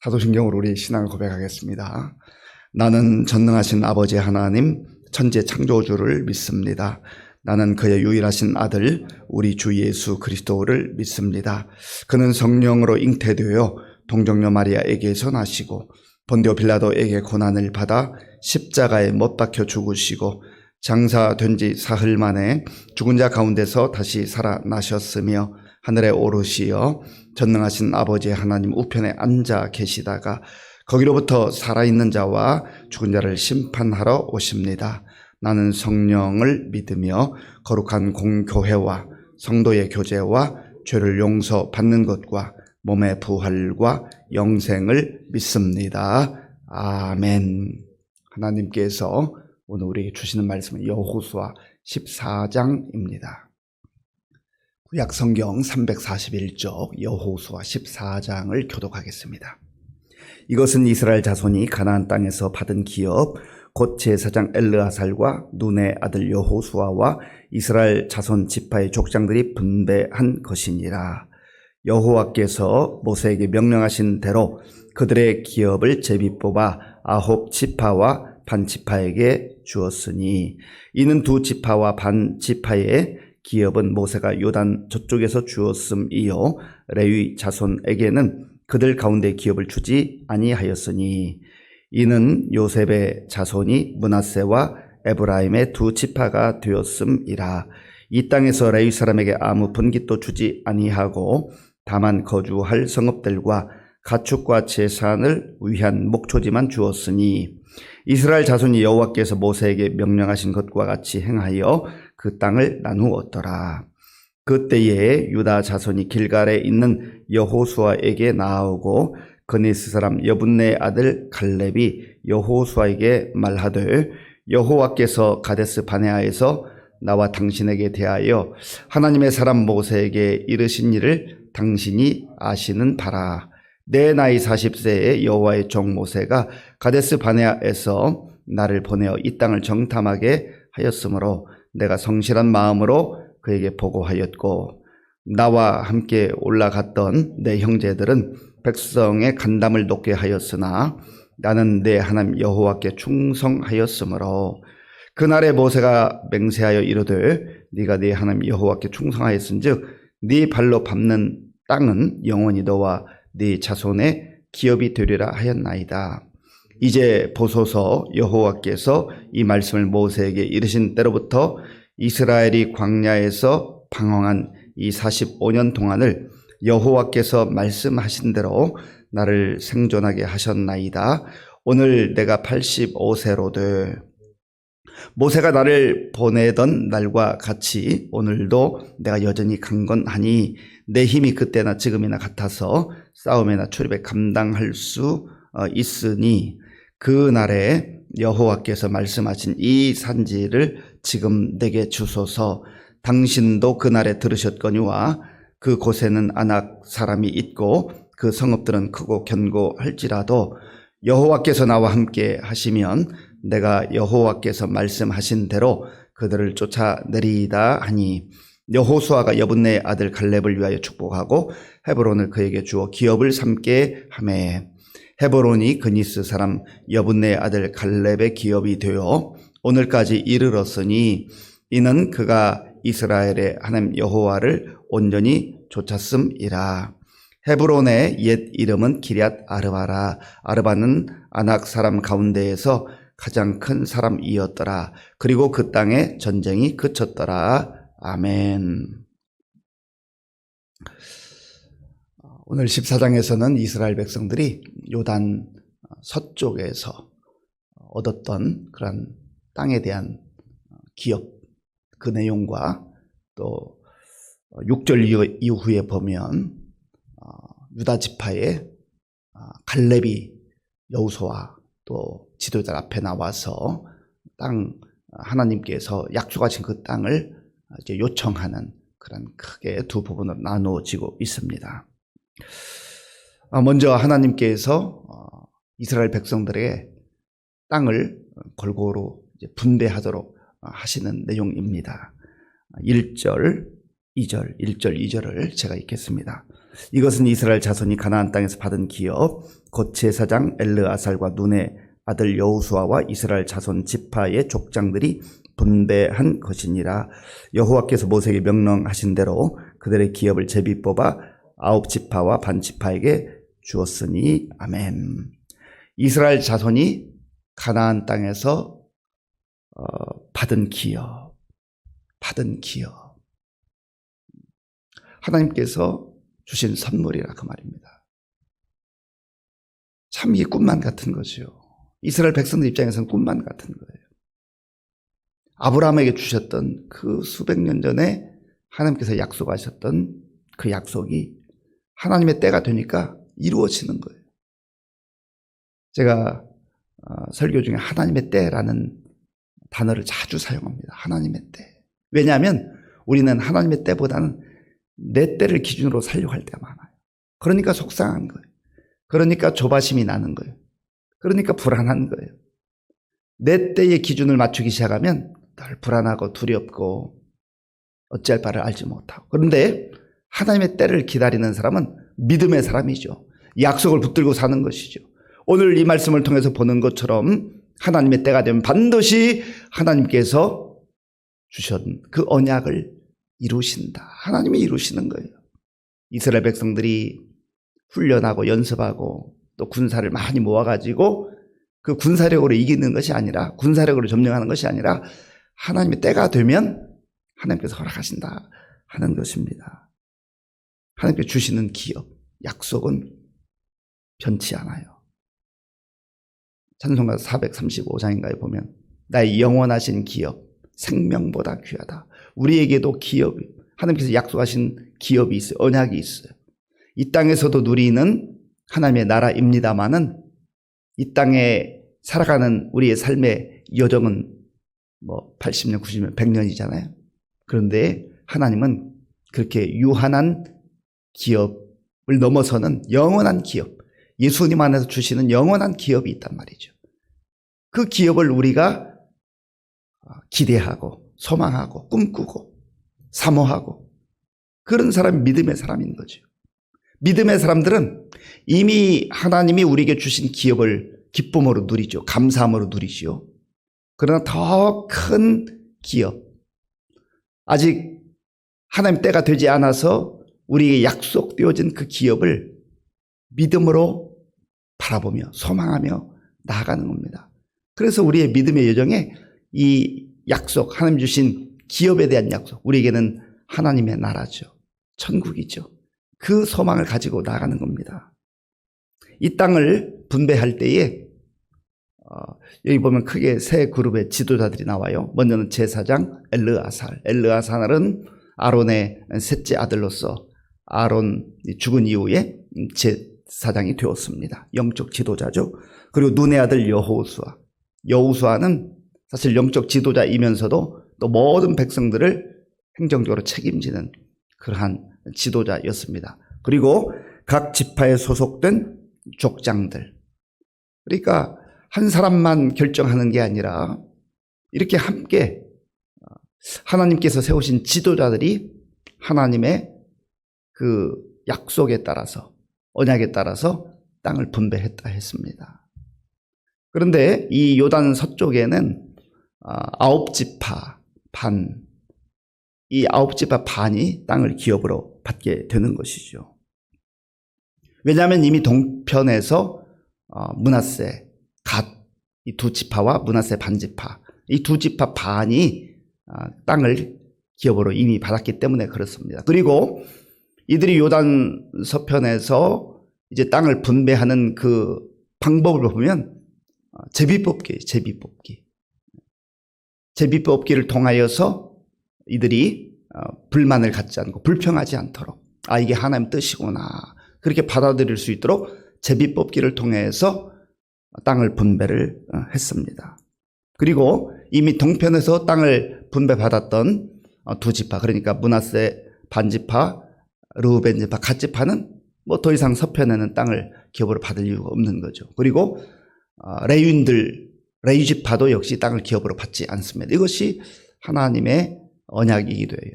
사도신경으로 우리 신앙을 고백하겠습니다. 나는 전능하신 아버지 하나님 천지 창조주를 믿습니다. 나는 그의 유일하신 아들 우리 주 예수 그리스도를 믿습니다. 그는 성령으로 잉태되어 동정녀 마리아에게서 나시고 본디오 빌라도에게 고난을 받아 십자가에 못 박혀 죽으시고 장사된 지 사흘 만에 죽은 자 가운데서 다시 살아나셨으며 하늘에 오르시어 전능하신 아버지 하나님 우편에 앉아 계시다가 거기로부터 살아있는 자와 죽은 자를 심판하러 오십니다. 나는 성령을 믿으며 거룩한 공교회와 성도의 교제와 죄를 용서받는 것과 몸의 부활과 영생을 믿습니다. 아멘. 하나님께서 오늘 우리에게 주시는 말씀은 여호수아 14장입니다. 구약 성경 341쪽 여호수아 14장을 교독하겠습니다. 이것은 이스라엘 자손이 가나안 땅에서 받은 기업 곧 제사장 엘르아살과 눈의 아들 여호수아와 이스라엘 자손 지파의 족장들이 분배한 것이니라. 여호와께서 모세에게 명령하신 대로 그들의 기업을 제비 뽑아 9 지파와 반 지파에게 주었으니 이는 2 지파와 반 지파의 기업은 모세가 요단 저쪽에서 주었음이요 레위 자손에게는 그들 가운데 기업을 주지 아니하였으니 이는 요셉의 자손이 므낫세와 에브라임의 2 지파가 되었음이라. 이 땅에서 레위 사람에게 아무 분깃도 주지 아니하고 다만 거주할 성읍들과 가축과 재산을 위한 목초지만 주었으니 이스라엘 자손이 여호와께서 모세에게 명령하신 것과 같이 행하여 그 땅을 나누었더라. 그때에 유다 자손이 길갈에 있는 여호수아에게 나아오고 그니스 사람 여분네의 아들 갈렙이 여호수아에게 말하되 여호와께서 가데스 바네아에서 나와 당신에게 대하여 하나님의 사람 모세에게 이르신 일을 당신이 아시는 바라. 내 나이 40세에 여호와의 종 모세가 가데스 바네아에서 나를 보내어 이 땅을 정탐하게 하였으므로 내가 성실한 마음으로 그에게 보고하였고 나와 함께 올라갔던 내 형제들은 백성의 간담을 높게 하였으나 나는 내 하나님 여호와께 충성하였으므로 그날에 모세가 맹세하여 이르되 네가 네 하나님 여호와께 충성하였은즉 네 발로 밟는 땅은 영원히 너와 네 자손의 기업이 되리라 하였나이다. 이제 보소서 여호와께서 이 말씀을 모세에게 이르신 때로부터 이스라엘이 광야에서 방황한 이 45년 동안을 여호와께서 말씀하신 대로 나를 생존하게 하셨나이다. 오늘 내가 85세로 돼 모세가 나를 보내던 날과 같이 오늘도 내가 여전히 강건하니 내 힘이 그때나 지금이나 같아서 싸움이나 출입에 감당할 수 있으니 그날에 여호와께서 말씀하신 이 산지를 지금 내게 주소서. 당신도 그날에 들으셨거니와 그곳에는 아낙 사람이 있고 그 성읍들은 크고 견고할지라도 여호와께서 나와 함께 하시면 내가 여호와께서 말씀하신 대로 그들을 쫓아내리이다 하니 여호수아가 여분네의 아들 갈렙을 위하여 축복하고 헤브론을 그에게 주어 기업을 삼게 하매 헤브론이 그니스 사람 여분네의 아들 갈렙의 기업이 되어 오늘까지 이르렀으니 이는 그가 이스라엘의 하나님 여호와를 온전히 좇았음이라. 헤브론의 옛 이름은 기럇 아르바라. 아르바는 아낙 사람 가운데에서 가장 큰 사람이었더라. 그리고 그 땅에 전쟁이 그쳤더라. 아멘. 오늘 14장에서는 이스라엘 백성들이 요단 서쪽에서 얻었던 그런 땅에 대한 기업, 그 내용과 또 6절 이후에 보면 유다 지파의 갈렙이 여호수아 또 지도자 앞에 나와서 땅 하나님께서 약속하신 그 땅을 이제 요청하는 그런 크게 두 부분으로 나누어지고 있습니다. 먼저 하나님께서 이스라엘 백성들에게 땅을 골고루 이제 분배하도록 하시는 내용입니다. 1절, 2절, 1절, 2절을 제가 읽겠습니다. 이것은 이스라엘 자손이 가나안 땅에서 받은 기업 곧 제사장 엘르아살과 눈의 아들 여호수아와 이스라엘 자손 지파의 족장들이 분배한 것이니라. 여호와께서 모세에게 명령하신 대로 그들의 기업을 제비 뽑아 9지파와 반지파에게 주었으니 아멘. 이스라엘 자손이 가나안 땅에서 받은 기업. 하나님께서 주신 선물이라 그 말입니다. 참 이게 꿈만 같은 거죠. 이스라엘 백성들 입장에서는 꿈만 같은 거예요. 아브라함에게 주셨던 그 수백 년 전에 하나님께서 약속하셨던 그 약속이 하나님의 때가 되니까 이루어지는 거예요. 제가 설교 중에 하나님의 때라는 단어를 자주 사용합니다. 하나님의 때. 왜냐하면 우리는 하나님의 때보다는 내 때를 기준으로 살려고 할 때가 많아요. 그러니까 속상한 거예요. 그러니까 조바심이 나는 거예요. 그러니까 불안한 거예요. 내 때의 기준을 맞추기 시작하면 늘 불안하고 두렵고 어찌할 바를 알지 못하고. 그런데 하나님의 때를 기다리는 사람은 믿음의 사람이죠. 약속을 붙들고 사는 것이죠. 오늘 이 말씀을 통해서 보는 것처럼 하나님의 때가 되면 반드시 하나님께서 주신 그 언약을 이루신다. 하나님이 이루시는 거예요. 이스라엘 백성들이 훈련하고 연습하고 또 군사를 많이 모아가지고 그 군사력으로 이기는 것이 아니라, 군사력으로 점령하는 것이 아니라 하나님의 때가 되면 하나님께서 허락하신다 하는 것입니다. 하나님께 주시는 기업, 약속은 변치 않아요. 찬송가 435장인가에 보면 나의 영원하신 기업, 생명보다 귀하다. 우리에게도 기업, 하나님께서 약속하신 기업이 있어요. 언약이 있어요. 이 땅에서도 누리는 하나님의 나라입니다마는 이 땅에 살아가는 우리의 삶의 여정은 80년, 90년, 100년이잖아요. 그런데 하나님은 그렇게 유한한 기업을 넘어서는 영원한 기업, 예수님 안에서 주시는 영원한 기업이 있단 말이죠. 그 기업을 우리가 기대하고 소망하고 꿈꾸고 사모하고 그런 사람이 믿음의 사람인 거죠. 믿음의 사람들은 이미 하나님이 우리에게 주신 기업을 기쁨으로 누리죠. 감사함으로 누리죠. 그러나 더 큰 기업, 아직 하나님 때가 되지 않아서 우리에게 약속되어진 그 기업을 믿음으로 바라보며 소망하며 나아가는 겁니다. 그래서 우리의 믿음의 여정에 이 약속, 하나님 주신 기업에 대한 약속, 우리에게는 하나님의 나라죠. 천국이죠. 그 소망을 가지고 나아가는 겁니다. 이 땅을 분배할 때에 여기 보면 크게 세 그룹의 지도자들이 나와요. 먼저는 제사장 엘르아살. 엘르아살은 아론의 셋째 아들로서 아론이 죽은 이후에 제사장이 되었습니다. 영적 지도자죠. 그리고 눈의 아들 여호수아. 여호수아는 사실 영적 지도자이면서도 또 모든 백성들을 행정적으로 책임지는 그러한 지도자였습니다. 그리고 각 지파에 소속된 족장들. 그러니까 한 사람만 결정하는 게 아니라 이렇게 함께 하나님께서 세우신 지도자들이 하나님의 그 약속에 따라서, 언약에 따라서 땅을 분배했다 했습니다. 그런데 이 요단 서쪽에는 9지파 반, 이 9지파 반이 땅을 기업으로 받게 되는 것이죠. 왜냐하면 이미 동편에서 므낫세, 갓, 이 두 지파와 므낫세 반지파, 이 두 지파 반이 땅을 기업으로 이미 받았기 때문에 그렇습니다. 그리고 이들이 요단 서편에서 이제 땅을 분배하는 그 방법을 보면 제비뽑기를 통하여서 이들이 불만을 갖지 않고 불평하지 않도록 이게 하나님 뜻이구나 그렇게 받아들일 수 있도록 제비뽑기를 통해서 땅을 분배를 했습니다. 그리고 이미 동편에서 땅을 분배받았던 두 지파, 그러니까 므낫세 반지파, 르우벤 지파, 갓 지파는 더 이상 서편에는 땅을 기업으로 받을 이유가 없는 거죠. 그리고 레위 지파도 역시 땅을 기업으로 받지 않습니다. 이것이 하나님의 언약이기도 해요.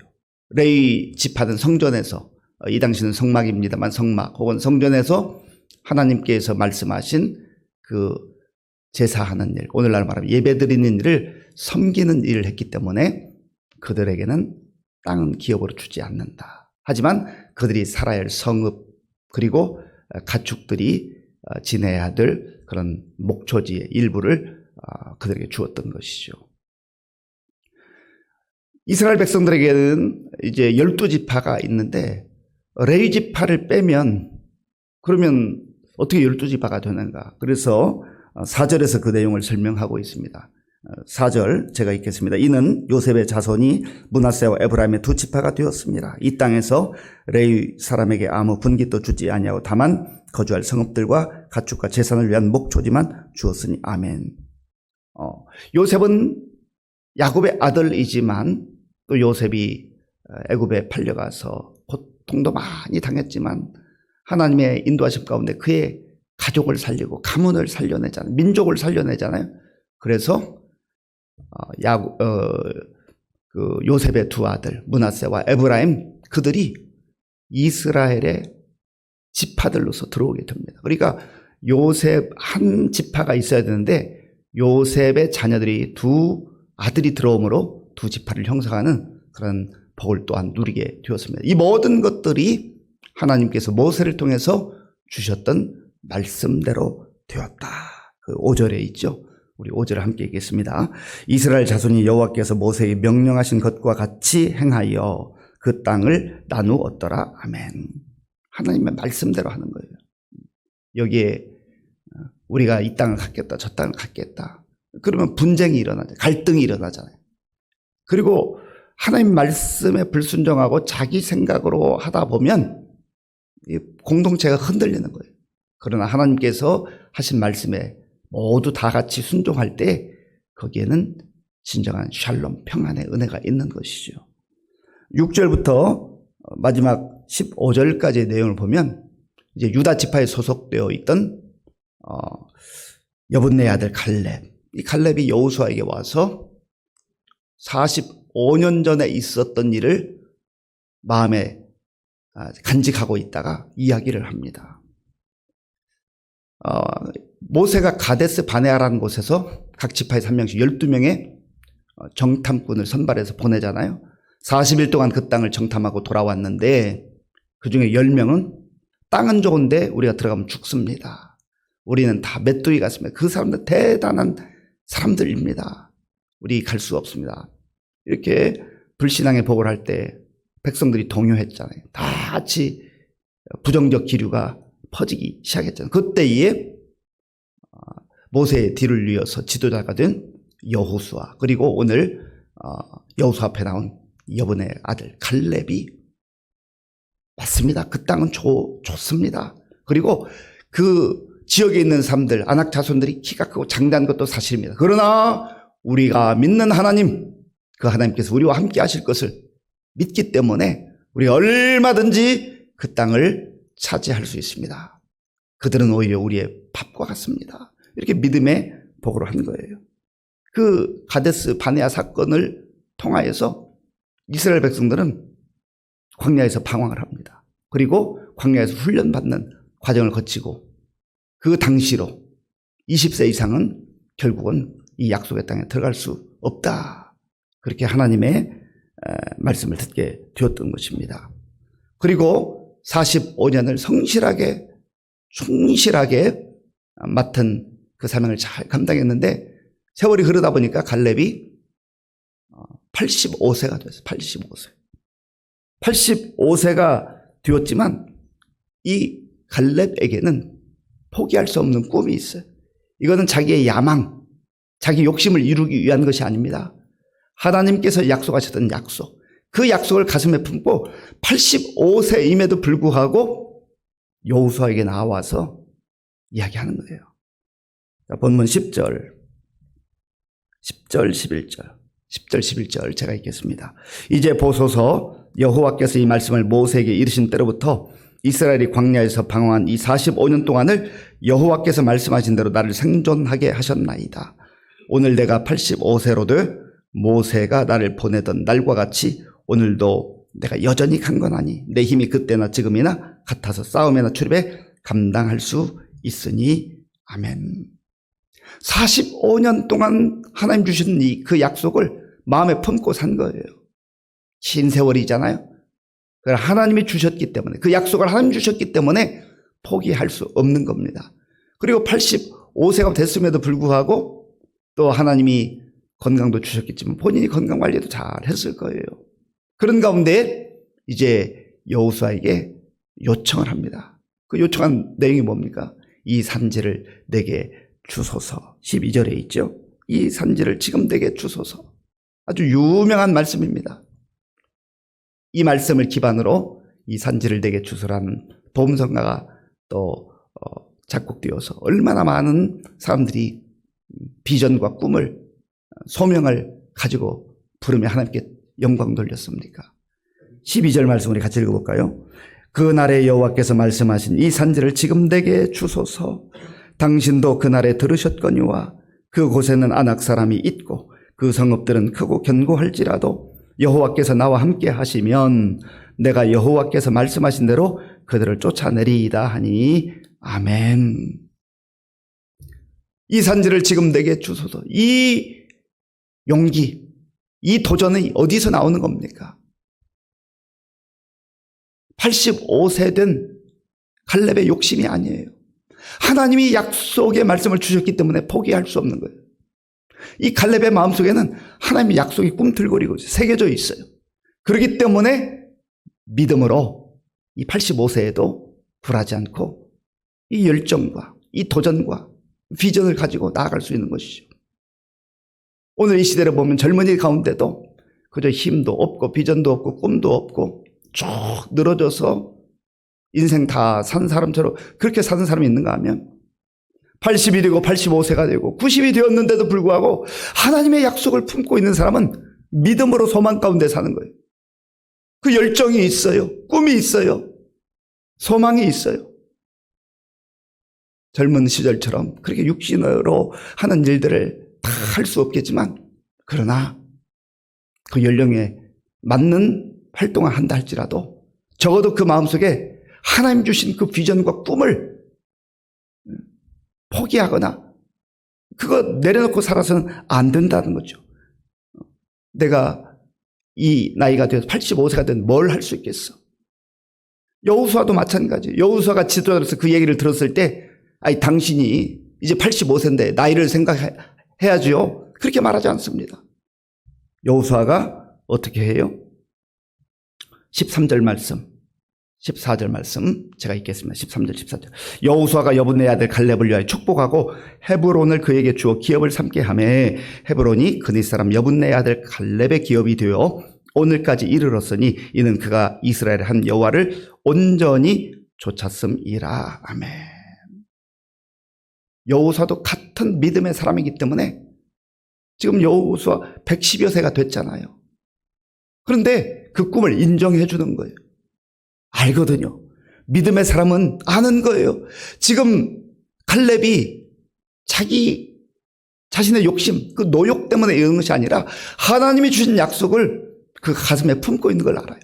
레위 지파는 성전에서 이 당시는 성막입니다만 성막 혹은 성전에서 하나님께서 말씀하신 그 제사하는 일, 오늘날 말하면 예배드리는 일을 섬기는 일을 했기 때문에 그들에게는 땅은 기업으로 주지 않는다. 하지만 그들이 살아야 할 성읍 그리고 가축들이 지내야 될 그런 목초지의 일부를 그들에게 주었던 것이죠. 이스라엘 백성들에게는 이제 12지파가 있는데 레위 지파를 빼면 그러면 어떻게 12지파가 되는가? 그래서 4절에서 그 내용을 설명하고 있습니다. 4절 제가 읽겠습니다. 이는 요셉의 자손이 므낫세와 에브라임의 두 지파가 되었습니다. 이 땅에서 레위 사람에게 아무 분깃도 주지 아니하고 다만 거주할 성읍들과 가축과 재산을 위한 목초지만 주었으니 아멘. 요셉은 야곱의 아들이지만 또 요셉이 애굽에 팔려가서 고통도 많이 당했지만 하나님의 인도하심 가운데 그의 가족을 살리고 가문을 살려내잖아요. 민족을 살려내잖아요. 그래서 그 요셉의 두 아들 므낫세와 에브라임 그들이 이스라엘의 지파들로서 들어오게 됩니다. 그러니까 요셉 한 지파가 있어야 되는데 요셉의 자녀들이 두 아들이 들어오므로 두 지파를 형성하는 그런 복을 또한 누리게 되었습니다. 이 모든 것들이 하나님께서 모세를 통해서 주셨던 말씀대로 되었다. 그 5절에 있죠. 우리 5절을 함께 읽겠습니다. 이스라엘 자손이 여호와께서 모세에게 명령하신 것과 같이 행하여 그 땅을 나누었더라. 아멘. 하나님의 말씀대로 하는 거예요. 여기에 우리가 이 땅을 갖겠다, 저 땅을 갖겠다. 그러면 분쟁이 일어나죠. 갈등이 일어나잖아요. 그리고 하나님 말씀에 불순종하고 자기 생각으로 하다 보면 이 공동체가 흔들리는 거예요. 그러나 하나님께서 하신 말씀에 모두 다 같이 순종할 때 거기에는 진정한 샬롬, 평안의 은혜가 있는 것이죠. 6절부터 마지막 15절까지의 내용을 보면 이제 유다 지파에 소속되어 있던 여분네의 아들 갈렙, 이 갈렙이 여호수아에게 와서 45년 전에 있었던 일을 마음에 간직하고 있다가 이야기를 합니다. 모세가 가데스 바네아라는 곳에서 각 지파에서 한 명씩 12명의 정탐꾼을 선발해서 보내잖아요. 40일 동안 그 땅을 정탐하고 돌아왔는데 그중에 10명은 땅은 좋은데 우리가 들어가면 죽습니다. 우리는 다 메뚜기 같습니다. 그 사람들 대단한 사람들입니다. 우리 갈 수 없습니다. 이렇게 불신앙의 복을 할 때 백성들이 동요했잖아요. 다 같이 부정적 기류가 퍼지기 시작했잖아요. 그때에 모세의 뒤를 이어서 지도자가 된 여호수아 그리고 오늘 여호수아 앞에 나온 여분의 아들 갈렙이 맞습니다. 그 땅은 좋습니다. 그리고 그 지역에 있는 사람들 아낙 자손들이 키가 크고 장대한 것도 사실입니다. 그러나 우리가 믿는 하나님 그 하나님께서 우리와 함께 하실 것을 믿기 때문에 우리 얼마든지 그 땅을 차지할 수 있습니다. 그들은 오히려 우리의 밥과 같습니다. 이렇게 믿음의 복으로 한 거예요. 그 가데스 바네아 사건을 통하여서 이스라엘 백성들은 광야에서 방황을 합니다. 그리고 광야에서 훈련받는 과정을 거치고 그 당시로 20세 이상은 결국은 이 약속의 땅에 들어갈 수 없다. 그렇게 하나님의 말씀을 듣게 되었던 것입니다. 그리고 45년을 성실하게 충실하게 맡은 그 사명을 잘 감당했는데 세월이 흐르다 보니까 갈렙이 85세가 됐어요. 85세. 85세가 되었지만 이 갈렙에게는 포기할 수 없는 꿈이 있어요. 이거는 자기의 야망, 자기 욕심을 이루기 위한 것이 아닙니다. 하나님께서 약속하셨던 약속, 그 약속을 가슴에 품고 85세임에도 불구하고 여호수아에게 나와서 이야기하는 거예요. 자, 본문 10절, 11절, 10절, 11절 제가 읽겠습니다. 이제 보소서 여호와께서 이 말씀을 모세에게 이르신 때로부터 이스라엘이 광야에서 방황한 이 45년 동안을 여호와께서 말씀하신 대로 나를 생존하게 하셨나이다. 오늘 내가 85세로 돼 모세가 나를 보내던 날과 같이 오늘도 내가 여전히 강건하니 내 힘이 그때나 지금이나 같아서 싸움이나 출입에 감당할 수 있으니 아멘. 45년 동안 하나님 주신 그 약속을 마음에 품고 산 거예요. 긴 세월이잖아요. 하나님이 주셨기 때문에, 그 약속을 하나님 주셨기 때문에 포기할 수 없는 겁니다. 그리고 85세가 됐음에도 불구하고 또 하나님이 건강도 주셨겠지만 본인이 건강 관리도 잘 했을 거예요. 그런 가운데 이제 여호수아에게 요청을 합니다. 그 요청한 내용이 뭡니까? 이 산지를 내게 주소서. 12절에 있죠. 이 산지를 지금 내게 주소서. 아주 유명한 말씀입니다. 이 말씀을 기반으로 이 산지를 내게 주소라는 복음성가가 또 작곡되어서 얼마나 많은 사람들이 비전과 꿈을, 소명을 가지고 부르며 하나님께 영광 돌렸습니까? 12절 말씀 우리 같이 읽어볼까요? 그날에 여호와께서 말씀하신 이 산지를 지금 내게 주소서. 당신도 그날에 들으셨거니와 그곳에는 아낙 사람이 있고 그 성읍들은 크고 견고할지라도 여호와께서 나와 함께 하시면 내가 여호와께서 말씀하신 대로 그들을 쫓아내리이다 하니 아멘. 이 산지를 지금 내게 주소서. 이 용기, 이 도전이 어디서 나오는 겁니까? 85세 된 갈렙의 욕심이 아니에요. 하나님이 약속의 말씀을 주셨기 때문에 포기할 수 없는 거예요. 이 갈렙의 마음속에는 하나님의 약속이 꿈틀거리고 새겨져 있어요. 그렇기 때문에 믿음으로 이 85세에도 굴하지 않고 이 열정과 이 도전과 비전을 가지고 나아갈 수 있는 것이죠. 오늘 이 시대를 보면 젊은이 가운데도 그저 힘도 없고 비전도 없고 꿈도 없고 쭉 늘어져서 인생 다 산 사람처럼 그렇게 사는 사람이 있는가 하면 80이 되고 85세가 되고 90이 되었는데도 불구하고 하나님의 약속을 품고 있는 사람은 믿음으로 소망 가운데 사는 거예요. 그 열정이 있어요. 꿈이 있어요. 소망이 있어요. 젊은 시절처럼 그렇게 육신으로 하는 일들을 다 할 수 없겠지만 그러나 그 연령에 맞는 활동을 한다 할지라도 적어도 그 마음속에 하나님 주신 그 비전과 꿈을 포기하거나 그거 내려놓고 살아서는 안 된다는 거죠. 내가 이 나이가 되어서 85세가 된 뭘 할 수 있겠어? 여호수아도 마찬가지. 여호수아가 지도자로서 그 얘기를 들었을 때 아니 당신이 이제 85세인데 나이를 생각해야죠. 그렇게 말하지 않습니다. 여호수아가 어떻게 해요? 13절 말씀 14절 말씀 제가 읽겠습니다. 13절 14절 여호수아가 여분네 아들 갈렙을 위하여 축복하고 헤브론을 그에게 주어 기업을 삼게 하며 헤브론이 그네 사람 여분네 아들 갈렙의 기업이 되어 오늘까지 이르렀으니 이는 그가 이스라엘의 한 여호와를 온전히 쫓았음이라. 아멘. 여호수아도 같은 믿음의 사람이기 때문에 지금 여호수아 110여 세가 됐잖아요. 그런데 그 꿈을 인정해 주는 거예요. 알거든요. 믿음의 사람은 아는 거예요. 지금 갈렙이 자신의 욕심, 그 노욕 때문에 이런 것이 아니라 하나님이 주신 약속을 그 가슴에 품고 있는 걸 알아요.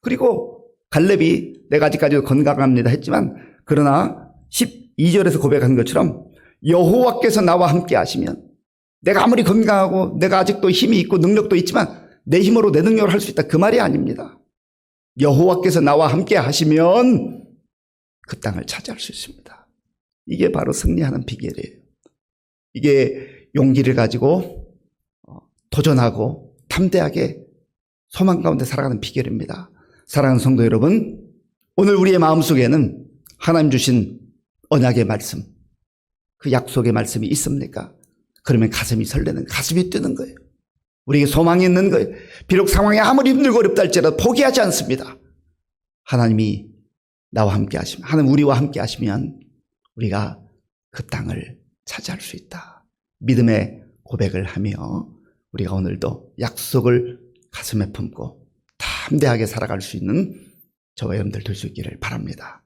그리고 갈렙이 내가 아직까지도 건강합니다 했지만 그러나 12절에서 고백한 것처럼 여호와께서 나와 함께 하시면 내가 아무리 건강하고 내가 아직도 힘이 있고 능력도 있지만 내 힘으로 내 능력으로 할 수 있다 그 말이 아닙니다. 여호와께서 나와 함께 하시면 그 땅을 차지할 수 있습니다. 이게 바로 승리하는 비결이에요. 이게 용기를 가지고 도전하고 담대하게 소망 가운데 살아가는 비결입니다. 사랑하는 성도 여러분, 오늘 우리의 마음속에는 하나님 주신 언약의 말씀, 그 약속의 말씀이 있습니까? 그러면 가슴이 설레는, 가슴이 뛰는 거예요. 우리에게 소망이 있는 거예요. 비록 상황이 아무리 힘들고 어렵다 할지라도 포기하지 않습니다. 하나님이 나와 함께 하시면, 하나님 우리와 함께 하시면 우리가 그 땅을 차지할 수 있다. 믿음의 고백을 하며 우리가 오늘도 약속을 가슴에 품고 담대하게 살아갈 수 있는 저와 여러분들 될 수 있기를 바랍니다.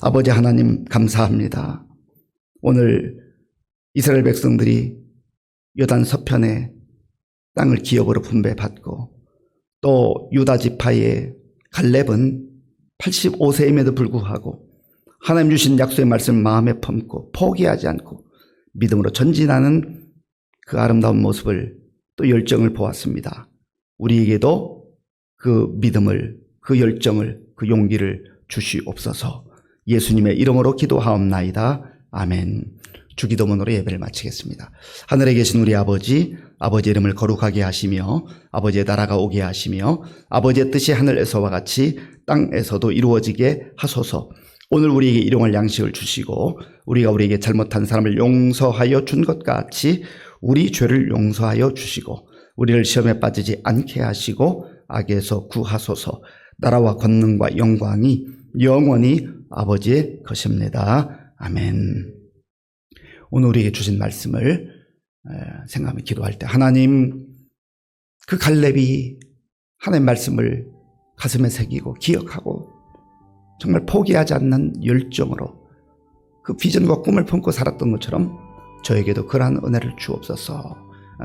아버지 하나님 감사합니다. 오늘 이스라엘 백성들이 요단 서편에 땅을 기업으로 분배받고 또 유다 지파의 갈렙은 85세임에도 불구하고 하나님 주신 약속의 말씀을 마음에 품고 포기하지 않고 믿음으로 전진하는 그 아름다운 모습을 또 열정을 보았습니다. 우리에게도 그 믿음을, 그 열정을, 그 용기를 주시옵소서. 예수님의 이름으로 기도하옵나이다. 아멘. 주기도문으로 예배를 마치겠습니다. 하늘에 계신 우리 아버지, 아버지의 이름을 거룩하게 하시며 아버지의 나라가 오게 하시며 아버지의 뜻이 하늘에서와 같이 땅에서도 이루어지게 하소서. 오늘 우리에게 일용할 양식을 주시고 우리가 우리에게 잘못한 사람을 용서하여 준 것 같이 우리 죄를 용서하여 주시고 우리를 시험에 빠지지 않게 하시고 악에서 구하소서. 나라와 권능과 영광이 영원히 아버지의 것입니다. 아멘. 오늘 우리에게 주신 말씀을 생각하며 기도할 때 하나님, 그 갈렙이 하나님의 말씀을 가슴에 새기고 기억하고 정말 포기하지 않는 열정으로 그 비전과 꿈을 품고 살았던 것처럼 저에게도 그러한 은혜를 주옵소서.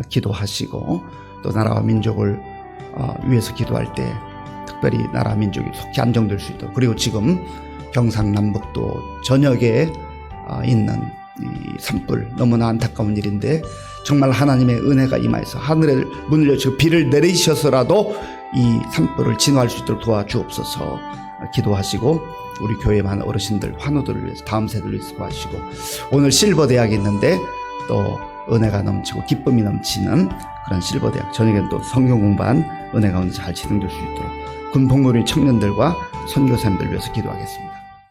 기도하시고 또 나라와 민족을 위해서 기도할 때 특별히 나라 민족이 속히 안정될 수 있도록, 그리고 지금 경상남북도 전역에 있는 이 산불, 너무나 안타까운 일인데 정말 하나님의 은혜가 임하여서 하늘의 문을 여시고 비를 내리셔서라도 이 산불을 진화할 수 있도록 도와주옵소서. 기도하시고 우리 교회 많은 어르신들, 환우들을 위해서, 다음 세대를 위해서 도와주시고, 오늘 실버 대학이 있는데 또 은혜가 넘치고 기쁨이 넘치는 그런 실버 대학, 저녁에는 또 성경 공부한 은혜 가운데 잘 진행될 수 있도록 군 복무리 청년들과 선교사님들 위해서 기도하겠습니다.